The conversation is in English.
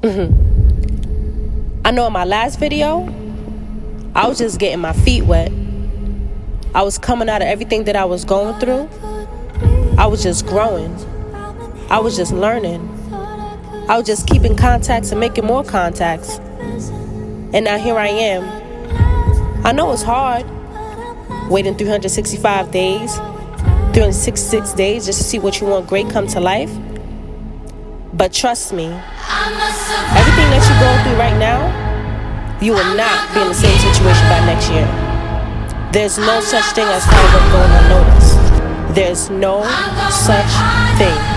I know in my last video, I was just getting my feet wet. I was coming out of everything that I was going through. I was just growing. I was just learning. I was just keeping contacts and making more contacts. And now here I am. I know it's hard, waiting 365 days, 366 days just to see what you want great come to life. But trust me, everything that you're going through right now, you will not be in the same situation by next year. There's no such thing as hard work going unnoticed. There's no such thing.